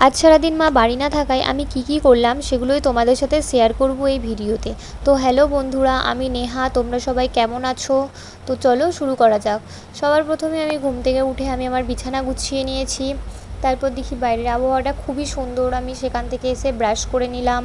আজ সারাদিন মা বাড়ি না থাকায় আমি কি করলাম সেগুলোই তোমাদের সাথে শেয়ার করব এই ভিডিওতে। তো হ্যালো বন্ধুরা, আমি নেহা। তোমরা সবাই কেমন আছো? তো চলো শুরু করা যাক। সবার প্রথমে আমি ঘুম থেকে উঠে আমি আমার বিছানা গুছিয়ে নিয়েছি। তারপর দেখি বাইরের আবহাওয়াটা খুবই সুন্দর। আমি সেখান থেকে এসে ব্রাশ করে নিলাম।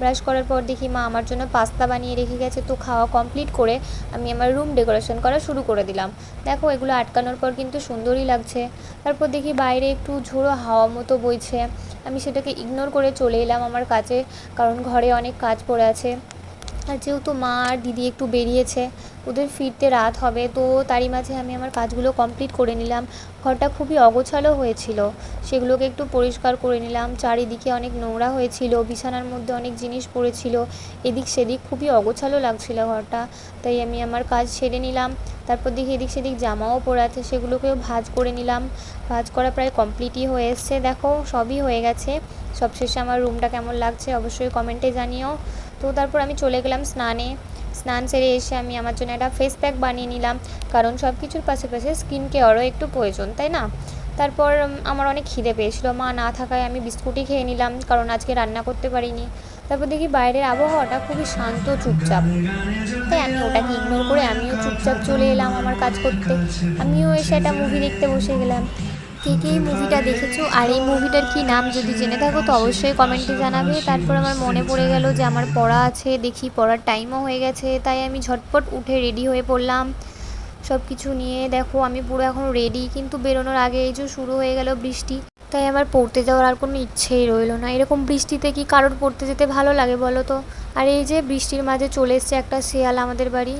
ব্রাশ করার পর দেখি মা আমার জন্য পাস্তা বানিয়ে রেখে গেছে। তো খাওয়া কমপ্লিট করে আমি আমার রুম ডেকোরেশন করা শুরু করে দিলাম। দেখো এগুলো আটকানোর পর কিন্তু সুন্দরই লাগছে। তারপর দেখি বাইরে একটু ঝোড়ো হাওয়া মতো বইছে। আমি সেটাকে ইগনোর করে চলে এলাম আমার কাজে, কারণ ঘরে অনেক কাজ পড়ে আছে। আর যেহেতু মা আর দিদি একটু বেরিয়েছে, ওদের ফিরতে রাত হবে, তো তারই মাঝে আমি আমার কাজগুলো কমপ্লিট করে নিলাম। ঘরটা খুবই অগোছালো হয়েছিল, সেগুলোকে একটু পরিষ্কার করে নিলাম। চারিদিকে অনেক নোংরা হয়েছিল, বিছানার মধ্যে অনেক জিনিস পড়েছিল, এদিক সেদিক খুবই অগোছালো লাগছিল ঘরটা। তাই আমি আমার কাজ সেরে নিলাম। তারপর দেখি এদিক সেদিক জামাও পরে আছে, সেগুলোকেও ভাঁজ করে নিলাম। ভাঁজ করা প্রায় কমপ্লিটই হয়ে এসছে। দেখো সবই হয়ে গেছে। সবশেষে আমার রুমটা কেমন লাগছে অবশ্যই কমেন্টে জানিও। তো তারপর আমি চলে গেলাম স্নানে। স্নান সেরে এসে আমি আমার জন্য একটা ফেস প্যাক বানিয়ে নিলাম, কারণ সব কিছুর পাশে স্কিন কেয়ারও একটু প্রয়োজন, তাই না? তারপর আমার অনেক খিদে পেয়েছিল, মা না থাকায় আমি বিস্কুটই খেয়ে নিলাম, কারণ আজকে রান্না করতে পারিনি। তারপর দেখি বাইরের আবহাওয়াটা খুবই শান্ত চুপচাপ, তাই আমি ওটাকে ইগনোর করে আমিও চুপচাপ চলে এলাম আমার কাজ করতে। আমিও এসে একটা মুভি দেখতে বসে গেলাম। কে কে এই মুভিটা দেখেছো আর এই মুভিটার কি নাম যদি জেনে থাকো তো অবশ্যই কমেন্টে জানাবে। তারপর আমার মনে পড়ে গেল যে আমার পড়া আছে, দেখি পড়ার টাইমও হয়ে গেছে, তাই আমি ঝটপট উঠে রেডি হয়ে পড়লাম। সব কিছু নিয়ে দেখো আমি পুরো এখন রেডি, কিন্তু বেরোনোর আগে এই যে শুরু হয়ে গেল বৃষ্টি, তাই আমার পড়তে যাওয়ার আর কোনো ইচ্ছেই রইলো না। এরকম বৃষ্টিতে কি কারোর পড়তে যেতে ভালো লাগে বলো তো? আর এই যে বৃষ্টির মাঝে চলে এসছে একটা শেয়াল আমাদের বাড়ি।